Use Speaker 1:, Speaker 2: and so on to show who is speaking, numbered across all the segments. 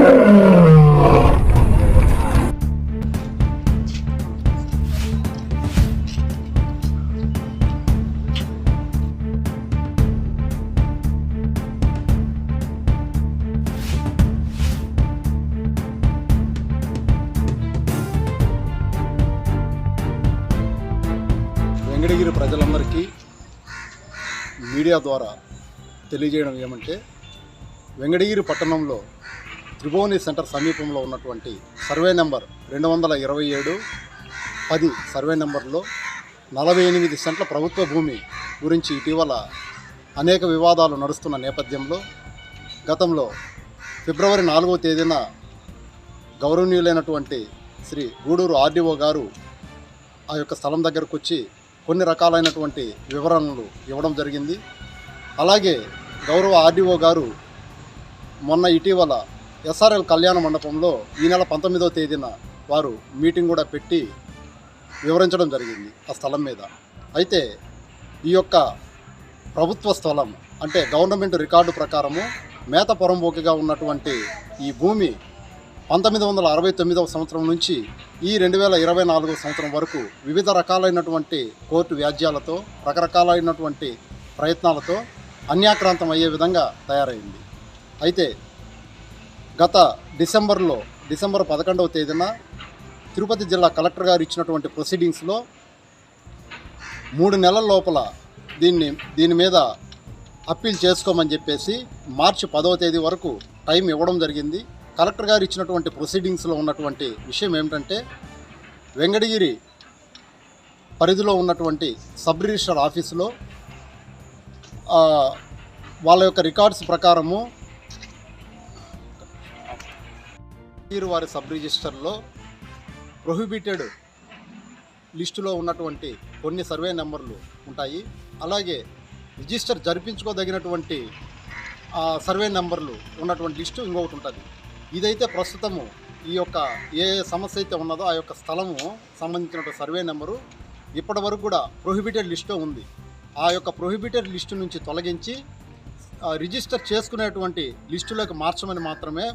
Speaker 1: వెంకటగిరి ప్రజలందరికీ మీడియా ద్వారా తెలియజేయడం ఏమంటే, వెంకటగిరి పట్టణంలో త్రిభువని సెంటర్ సమీపంలో ఉన్నటువంటి సర్వే నెంబర్ 227/10 సర్వే నెంబర్లో 48 సెంట్ల ప్రభుత్వ భూమి గురించి ఇటీవల అనేక వివాదాలు నడుస్తున్న నేపథ్యంలో గతంలో ఫిబ్రవరి 4వ తేదీన గౌరవనీయులైనటువంటి శ్రీ గూడూరు ఆర్డీఓ గారు ఆ యొక్క స్థలం దగ్గరకు వచ్చి కొన్ని రకాలైనటువంటి వివరణలు ఇవ్వడం జరిగింది. అలాగే గౌరవ ఆర్డీఓ గారు మొన్న ఇటీవల ఎస్ఆర్ఎల్ కళ్యాణ మండపంలో ఈ నెల 19వ తేదీన వారు మీటింగ్ కూడా పెట్టి వివరించడం జరిగింది ఆ స్థలం మీద. అయితే ఈ యొక్క ప్రభుత్వ స్థలం అంటే గవర్నమెంట్ రికార్డు ప్రకారము మేత పొరంబోకిగా ఉన్నటువంటి ఈ భూమి 1969వ సంవత్సరం నుంచి ఈ 2024 సంవత్సరం వరకు వివిధ రకాలైనటువంటి కోర్టు వ్యాజ్యాలతో రకరకాలైనటువంటి ప్రయత్నాలతో అన్యాక్రాంతం అయ్యే విధంగా తయారైంది. అయితే గత డిసెంబర్ 11వ తేదీన తిరుపతి జిల్లా కలెక్టర్ గారు ఇచ్చినటువంటి ప్రొసీడింగ్స్లో 3 నెలల లోపల దీని మీద అప్పీల్ చేసుకోమని చెప్పేసి మార్చి 10వ తేదీ వరకు టైం ఇవ్వడం జరిగింది. కలెక్టర్ గారు ఇచ్చినటువంటి ప్రొసీడింగ్స్లో ఉన్నటువంటి విషయం ఏమిటంటే, వెంకటగిరి పరిధిలో ఉన్నటువంటి సబ్ రిజిస్టర్ ఆఫీసులో వాళ్ళ యొక్క రికార్డ్స్ ప్రకారము వారి సబ్ రిజిస్టర్లో ప్రొహిబిటెడ్ లిస్టులో ఉన్నటువంటి కొన్ని సర్వే నెంబర్లు ఉంటాయి. అలాగే రిజిస్టర్ జరిపించుకోదగినటువంటి సర్వే నెంబర్లు ఉన్నటువంటి లిస్టు ఇంకొకటి ఉంటుంది. ఇదైతే ప్రస్తుతము ఈ యొక్క ఏ సమస్య అయితే ఉన్నదో ఆ యొక్క స్థలము సంబంధించిన సర్వే నెంబరు ఇప్పటి వరకు కూడా ప్రొహిబిటెడ్ లిస్టులో ఉంది. ఆ యొక్క ప్రొహిబిటెడ్ లిస్టు నుంచి తొలగించి రిజిస్టర్ చేసుకునేటువంటి లిస్టులోకి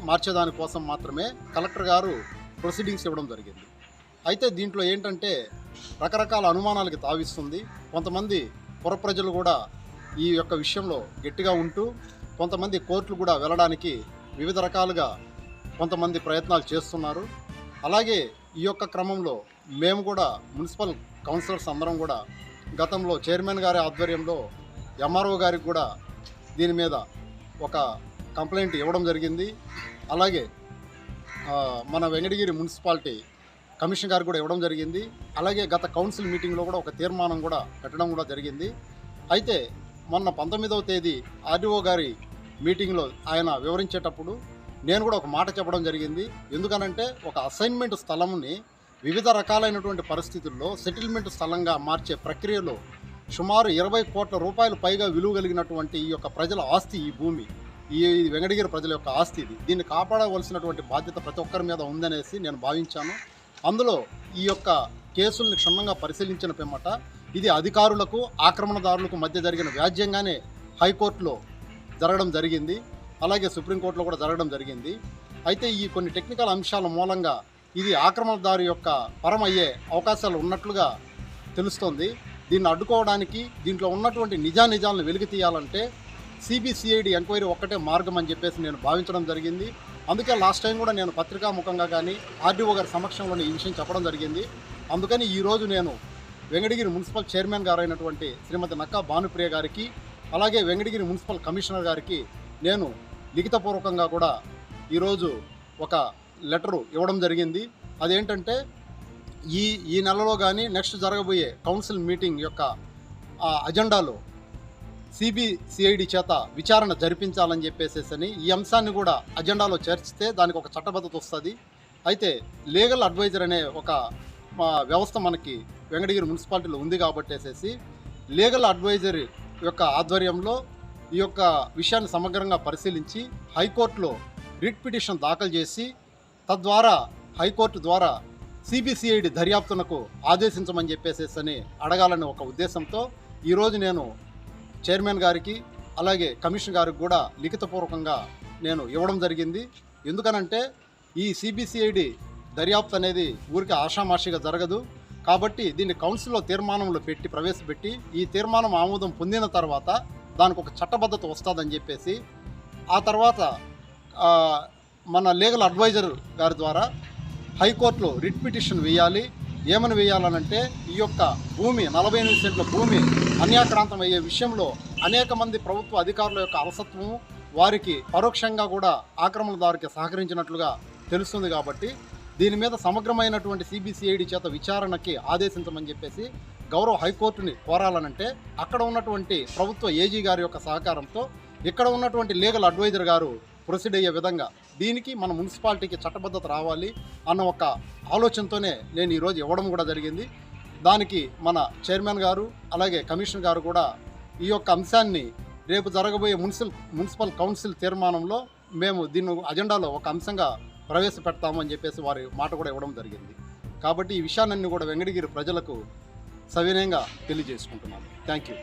Speaker 1: మార్చేదానికోసం మాత్రమే కలెక్టర్ గారు ప్రొసీడింగ్స్ ఇవ్వడం జరిగింది. అయితే దీంట్లో ఏంటంటే రకరకాల అనుమానాలకి తావిస్తుంది. కొంతమంది పుర ప్రజలు కూడా ఈ యొక్క విషయంలో గట్టిగా ఉంటూ కొంతమంది కోర్టులు కూడా వెళ్ళడానికి వివిధ రకాలుగా కొంతమంది ప్రయత్నాలు చేస్తున్నారు. అలాగే ఈ యొక్క క్రమంలో మేము కూడా మున్సిపల్ కౌన్సిలర్స్ అందరం కూడా గతంలో చైర్మన్ గారి ఆధ్వర్యంలో ఎంఆర్ఓ గారికి కూడా దీని మీద ఒక కంప్లైంట్ ఇవ్వడం జరిగింది. అలాగే మన వెంకటగిరి మున్సిపాలిటీ కమిషన్ గారికి కూడా ఇవ్వడం జరిగింది. అలాగే గత కౌన్సిల్ మీటింగ్లో కూడా ఒక తీర్మానం కూడా పెట్టడం కూడా జరిగింది. అయితే మొన్న 19వ తేదీ ఆర్డీఓ గారి మీటింగ్లో ఆయన వివరించేటప్పుడు నేను కూడా ఒక మాట చెప్పడం జరిగింది. ఎందుకనంటే ఒక అసైన్మెంట్ స్థలంని వివిధ రకాలైనటువంటి పరిస్థితుల్లో సెటిల్మెంట్ స్థలంగా మార్చే ప్రక్రియలో సుమారు 20 కోట్ల రూపాయలు పైగా విలువ కలిగినటువంటి ఈ యొక్క ప్రజల ఆస్తి, ఈ భూమి, ఈ వెంకటగిరి ప్రజల యొక్క ఆస్తి ఇది. దీన్ని కాపాడవలసినటువంటి బాధ్యత ప్రతి ఒక్కరి మీద ఉందనేసి నేను భావించాను. అందులో ఈ యొక్క కేసుల్ని క్షుణ్ణంగా పరిశీలించిన పిమ్మట ఇది అధికారులకు ఆక్రమణదారులకు మధ్య జరిగిన వ్యాజ్యంగానే హైకోర్టులో జరగడం జరిగింది. అలాగే సుప్రీంకోర్టులో కూడా జరగడం జరిగింది. అయితే ఈ కొన్ని టెక్నికల్ అంశాల మూలంగా ఇది ఆక్రమణదారు యొక్క పరం అయ్యే అవకాశాలు ఉన్నట్లుగా తెలుస్తోంది. దీన్ని అడ్డుకోవడానికి దీంట్లో ఉన్నటువంటి నిజాలను వెలికి తీయాలంటే సిబిసిఐడి ఎంక్వైరీ ఒక్కటే మార్గం అని చెప్పేసి నేను భావించడం జరిగింది. అందుకే లాస్ట్ టైం కూడా నేను పత్రికాముఖంగా కానీ ఆర్డీఓ గారి సమక్షంలోనే ఈ విషయం చెప్పడం జరిగింది. అందుకని ఈరోజు నేను వెంకటగిరి మున్సిపల్ చైర్మన్ గారు అయినటువంటి శ్రీమతి నక్కా భానుప్రియ గారికి, అలాగే వెంకటగిరి మున్సిపల్ కమిషనర్ గారికి నేను లిఖితపూర్వకంగా కూడా ఈరోజు ఒక లెటరు ఇవ్వడం జరిగింది. అదేంటంటే ఈ నెలలో కానీ నెక్స్ట్ జరగబోయే కౌన్సిల్ మీటింగ్ యొక్క అజెండాలో సిబిసిఐడి చేత విచారణ జరిపించాలని చెప్పేసేసని ఈ అంశాన్ని కూడా అజెండాలో చేర్చితే దానికి ఒక చట్టబద్ధత వస్తుంది. అయితే లీగల్ అడ్వైజర్ అనే ఒక వ్యవస్థ మనకి వెంకటగిరి మున్సిపాలిటీలో ఉంది కాబట్టేసేసి లీగల్ అడ్వైజర్ యొక్క ఆధ్వర్యంలో ఈ యొక్క విషయాన్ని సమగ్రంగా పరిశీలించి హైకోర్టులో రిట్ పిటిషన్ దాఖలు చేసి తద్వారా హైకోర్టు ద్వారా సిబిసిఐడి దర్యాప్తునకు ఆదేశించమని చెప్పేసేసని అడగాలనే ఒక ఉద్దేశంతో ఈరోజు నేను చైర్మన్ గారికి అలాగే కమిషన్ గారికి కూడా లిఖితపూర్వకంగా నేను ఇవ్వడం జరిగింది. ఎందుకనంటే ఈ సిబిసిఐడి దర్యాప్తు అనేది ఊరికి ఆషామాషిగా జరగదు. కాబట్టి దీన్ని కౌన్సిల్లో తీర్మానంలో ప్రవేశపెట్టి ఈ తీర్మానం ఆమోదం పొందిన తర్వాత దానికి ఒక చట్టబద్ధత వస్తుందని చెప్పేసి ఆ తర్వాత మన లీగల్ అడ్వైజర్ గారి ద్వారా హైకోర్టులో రిట్ పిటిషన్ వేయాలి. ఏమని వేయాలనంటే ఈ యొక్క భూమి 48 సెంట్ల భూమి అన్యాక్రాంతం అయ్యే విషయంలో అనేక మంది ప్రభుత్వ అధికారుల యొక్క అలసత్వము, వారికి పరోక్షంగా కూడా ఆక్రమణదారుకి సహకరించినట్లుగా తెలుస్తుంది. కాబట్టి దీని మీద సమగ్రమైనటువంటి సిబిసిఐడి చేత విచారణకి ఆదేశించమని చెప్పేసి గౌరవ హైకోర్టుని కోరాలనంటే అక్కడ ఉన్నటువంటి ప్రభుత్వ ఏజీ గారి యొక్క సహకారంతో ఇక్కడ ఉన్నటువంటి లీగల్ అడ్వైజర్ గారు ప్రొసీడ్ అయ్యే విధంగా దీనికి మన మున్సిపాలిటీకి చట్టబద్ధత రావాలి అన్న ఒక ఆలోచనతోనే నేను ఈరోజు ఇవ్వడం కూడా జరిగింది. దానికి మన చైర్మన్ గారు అలాగే కమిషనర్ గారు కూడా ఈ యొక్క అంశాన్ని రేపు జరగబోయే మున్సిపల్ కౌన్సిల్ తీర్మానంలో మేము దీన్ని అజెండాలో ఒక అంశంగా ప్రవేశపెడతామని చెప్పేసి వారి మాట కూడా ఇవ్వడం జరిగింది. కాబట్టి ఈ విషయాన్ని కూడా వెంకటగిరి ప్రజలకు సవినయంగా తెలియజేసుకుంటున్నాను. Thank you.